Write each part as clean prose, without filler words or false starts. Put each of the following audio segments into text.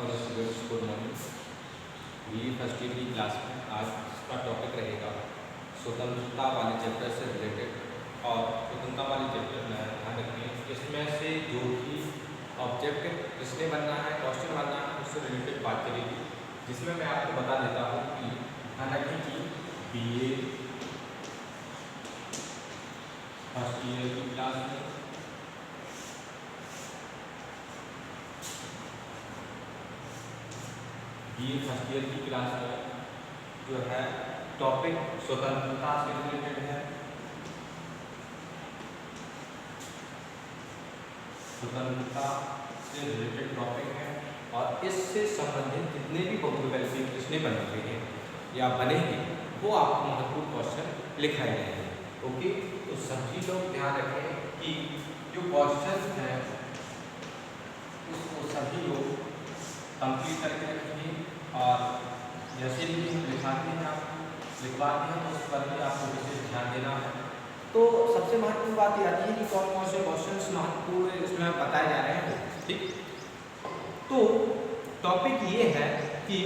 और students good morning. मेरी first year की क्लास में आज का टॉपिक रहेगा स्वतंत्रता वाले चैप्टर से रिलेटेड। और स्वतंत्रता वाले चैप्टर में ध्यान रखें इसमें से जो भी ऑब्जेक्टिव किसने बनना है, क्वेश्चन बनना है, उससे रिलेटेड बात करेगी। जिसमें मैं आपको बता देता हूँ कि ध्यान रखें कि BA फर्स्ट ईयर की क्लास में BA फर्स्ट ईयर की क्लास में जो है टॉपिक स्वतंत्रता से रिलेटेड है। स्वतंत्रता से रिलेटेड टॉपिक है और इससे संबंधित जितने भी बहुविकल्पी प्रश्न बनते हैं या बनेंगे वो आपको महत्वपूर्ण क्वेश्चन लिखाए गए हैं। ओके, तो सभी लोग ध्यान रखें कि जो क्वेश्चन है उसको सभी लोग कंप्लीट करके रखेंगे और जैसे भी हम लिखाते हैं आप लिखवाते हैं तो उस पर भी आपको विशेष ध्यान देना है। तो सबसे महत्वपूर्ण बात यह आती है कि कौन कौन से क्वेश्चन महत्वपूर्ण इसमें बताए जा रहे हैं। ठीक, तो टॉपिक ये है कि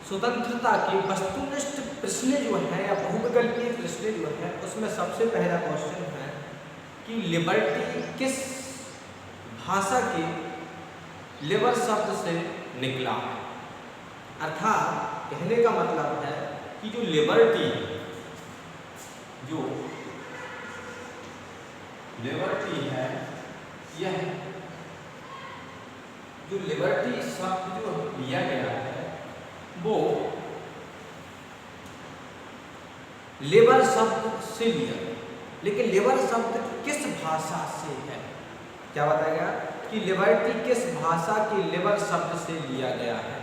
स्वतंत्रता के वस्तुनिष्ठ प्रश्न जो है या बहुविकल्पीय प्रश्न जो है उसमें सबसे पहला क्वेश्चन है कि लिबर्टी किस भाषा के लिबर शब्द से निकला। अर्थात कहने का मतलब है कि जो लिबर्टी है यह जो लिबर्टी शब्द जो लिया गया है वो लेबर शब्द से लिया गया, लेकिन लेबर शब्द किस भाषा से है। क्या बताया गया कि लिबर्टी किस भाषा के लेबर शब्द से लिया गया है।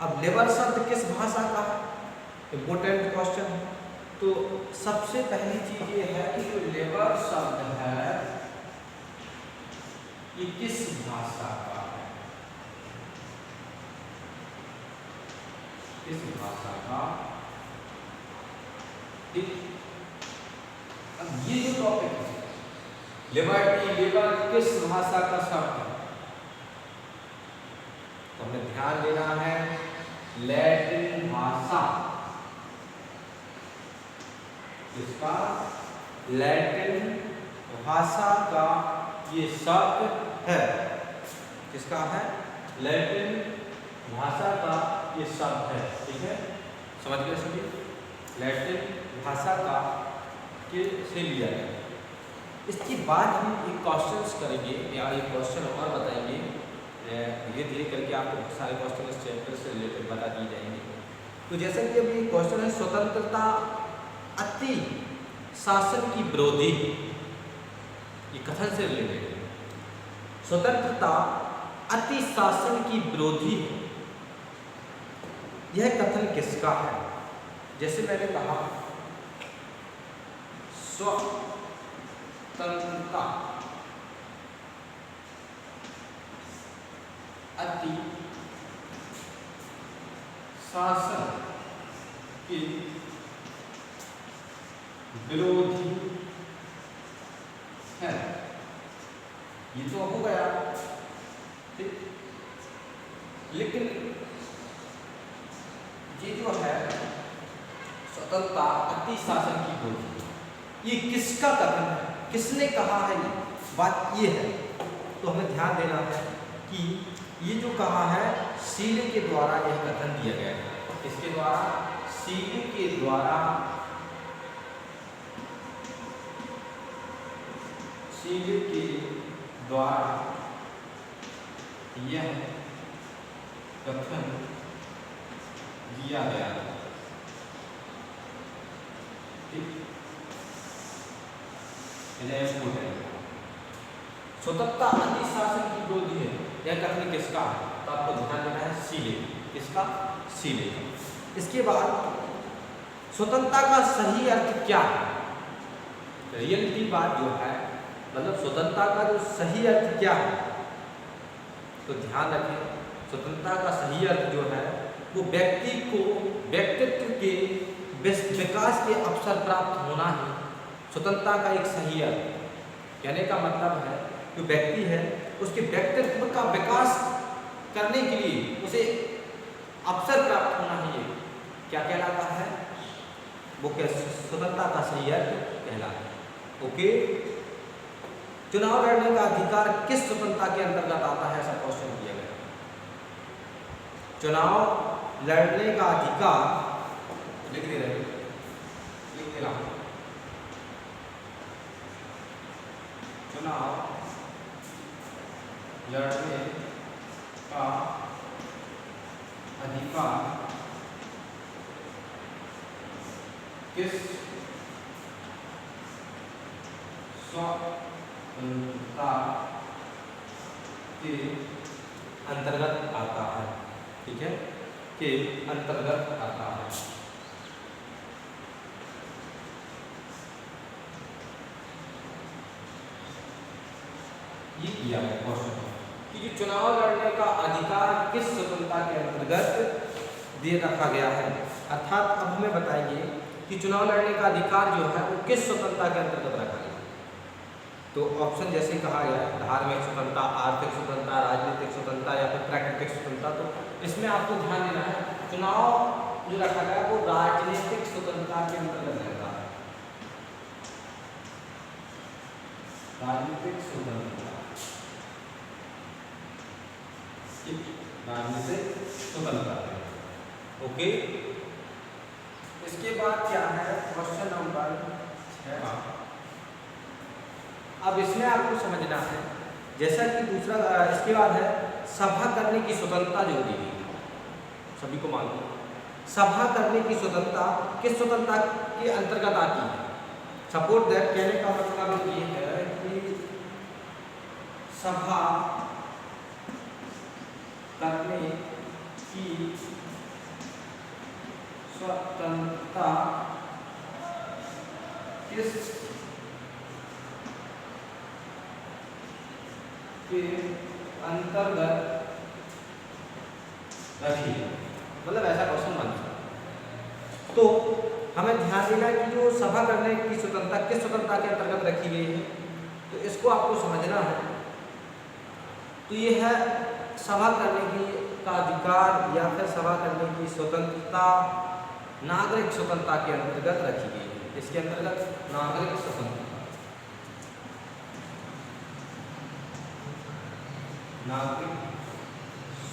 अब लेबर शब्द किस भाषा का है, इम्पोर्टेंट क्वेश्चन है। तो सबसे पहली चीज ये है कि जो लेबर शब्द है ये किस भाषा का है, किस भाषा का। अब ये जो टॉपिक है लिबर्टी लेबर किस भाषा का शब्द है, तो हमें ध्यान देना है लैटिन भाषा। इसका लैटिन भाषा का ये शब्द है। किसका है? लैटिन भाषा का ये शब्द है। ठीक है, समझ गए सभी? लैटिन भाषा का के से लिया गया। इसके बाद हम एक क्वेश्चंस करेंगे या एक क्वेश्चन और बताएंगे। धीरे धीरे करके आपको बहुत सारे क्वेश्चन इस चैप्टर से रिलेटेड बता दिए जाएंगे। तो जैसे कि अभी क्वेश्चन है स्वतंत्रता अति शासन की विरोधी, ये कथन से रिलेटेड है। स्वतंत्रता अति शासन की विरोधी है, यह कथन किसका है। जैसे मैंने कहा स्वतंत्रता अति शासन के विरोधी है, ये तो हो गया। ठीक, लेकिन ये जो है स्वतंत्रता अति शासन की विरोधी, ये किसका कथन है, किसने कहा है, ये बात ये है। तो हमें ध्यान देना है कि ये जो कहा है सीले के द्वारा यह कथन दिया गया है। इसके द्वारा, सीले के द्वारा, सीले के द्वारा यह कथन दिया गया है। ठीक, स्वतंत्रता अति शासन की विरोधी है, यह कथन किसका है, तो आपको ध्यान देना है सीले। किसका? सीले। इसके बाद स्वतंत्रता का सही अर्थ क्या है। रियलिटी बात जो है मतलब स्वतंत्रता का जो सही अर्थ क्या है, तो ध्यान रखें स्वतंत्रता का सही अर्थ जो है वो व्यक्ति को व्यक्तित्व के विकास के अवसर प्राप्त होना ही स्वतंत्रता का एक सही अर्थ। कहने का मतलब है जो व्यक्ति है उसके व्यक्तित्व का विकास करने के लिए उसे अवसर प्राप्त होना है, क्या कहलाता है? वो क्या स्वतंत्रता का सही अर्थ कहलाता है। ओके, चुनाव लड़ने का अधिकार किस स्वतंत्रता के अंतर्गत आता है? ऐसा क्वेश्चन दिया गया। चुनाव लड़ने का अधिकार लिख दे रहा हूं। चुनाव लड़ने का अधिकार किस स्वतंत्रता के अंतर्गत आता है? ठीक है, के अंतर्गत आता है। ये किया है क्वेश्चन कि जो चुनाव लड़ने का अधिकार किस स्वतंत्रता के अंतर्गत दे रखा गया है, अर्थात अब हमें बताएंगे कि चुनाव लड़ने का अधिकार जो है वो किस स्वतंत्रता के अंतर्गत रखा गया। तो ऑप्शन जैसे कहा गया है धार्मिक स्वतंत्रता, आर्थिक स्वतंत्रता, राजनीतिक स्वतंत्रता या फिर प्राकृतिक स्वतंत्रता, तो इसमें आपको ध्यान देना है चुनाव जो रखा गया वो राजनीतिक स्वतंत्रता के अंतर्गत रहता है। राजनीतिक स्वतंत्रता, राजनीतिक स्वतंत्रता। ओके, इसके बाद क्या है क्वेश्चन नंबर 6। अब इसमें आपको समझना है जैसा कि दूसरा इसके बाद है सभा करने की स्वतंत्रता जो दी गई, सभी को मालूम है सभा करने की स्वतंत्रता किस स्वतंत्रता के अंतर्गत आती है? सपोर्ट दैट कहने का मतलब ये है कि सभा करने की स्वतंत्रता किस के अंतर्गत रखी है, मतलब ऐसा क्वेश्चन बन सकता है। तो हमें ध्यान देना है कि जो सभा करने की स्वतंत्रता किस स्वतंत्रता के अंतर्गत रखी गई है, तो इसको आपको समझना है। तो ये है सभा करने की का अधिकार या फिर सभा करने की स्वतंत्रता नागरिक स्वतंत्रता के अंतर्गत रखी गई है। इसके अंतर्गत नागरिक स्वतंत्रता, नागरिक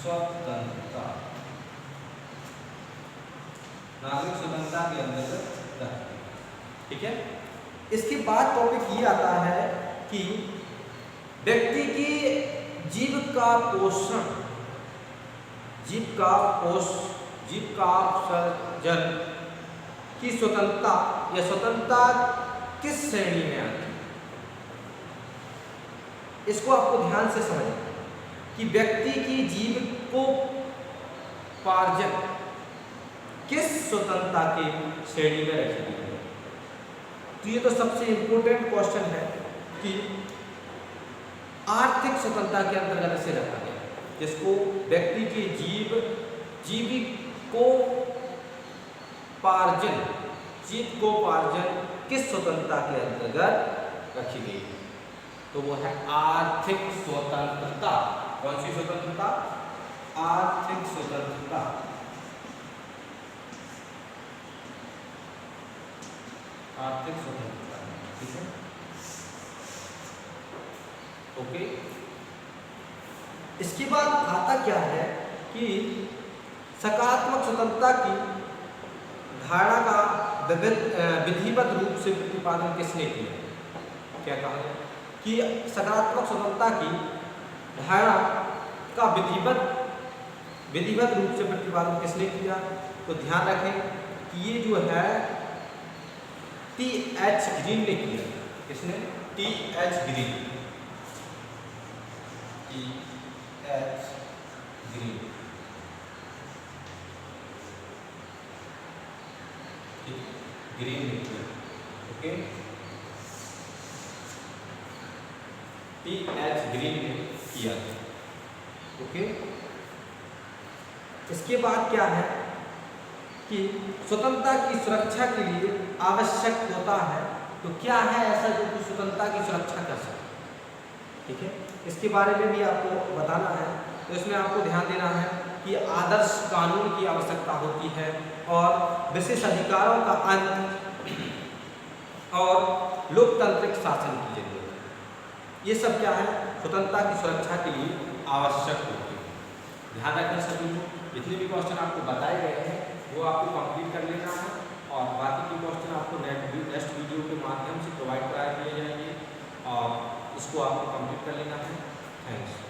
स्वतंत्रता, नागरिक स्वतंत्रता के अंतर्गत रखी गई। ठीक है, इसके बाद टॉपिक ये आता है कि व्यक्ति की जीविका पोषण, जीविका सर्जन की स्वतंत्रता या स्वतंत्रता किस श्रेणी में आती है? इसको आपको ध्यान से समझना कि व्यक्ति की जीविकोपार्जन किस स्वतंत्रता की श्रेणी में रखी गई है। तो ये तो सबसे इंपॉर्टेंट क्वेश्चन है कि आर्थिक स्वतंत्रता के अंतर्गत इसे रखा गया, जिसको व्यक्ति की जीविकोपार्जन किस स्वतंत्रता के अंतर्गत रखी गई है? तो वो है आर्थिक स्वतंत्रता। कौन सी स्वतंत्रता? आर्थिक स्वतंत्रता। आर्थिक स्वतंत्रता, ठीक है, ओके। इसके बाद आता क्या है कि सकारात्मक स्वतंत्रता की धारणा का विधिवत रूप से प्रतिपादन किसने किया? क्या कहा गया कि सकारात्मक स्वतंत्रता की धारणा का विधिवत रूप से प्रतिपादन किसने किया? तो ध्यान रखें कि ये जो है T.H. ग्रीन ने किया। किसने? T.H. Green, T.H. Green, green ने किया, ओके। T.H. ग्रीन ने किया, ओके। इसके बाद क्या है कि स्वतंत्रता की सुरक्षा के लिए आवश्यक होता है। तो क्या है ऐसा जो कि स्वतंत्रता की सुरक्षा कर सकता है? ठीक है। इसके बारे में भी आपको बताना है। तो इसमें आपको ध्यान देना है कि आदर्श कानून की आवश्यकता होती है और विशेष अधिकारों का अंत और लोकतांत्रिक शासन की जरूरत है। ये सब क्या है, स्वतंत्रता की सुरक्षा के लिए आवश्यक होती है। ध्यान रखना सभी को, जितने भी क्वेश्चन आपको बताए गए हैं वो आपको कंप्लीट कर लेना है और बाकी के क्वेश्चन आपको नेक्स्ट वीडियो के माध्यम से प्रोवाइड करा दिए जाएंगे और इसको आपको कंप्लीट कर लेना है। थैंक्स।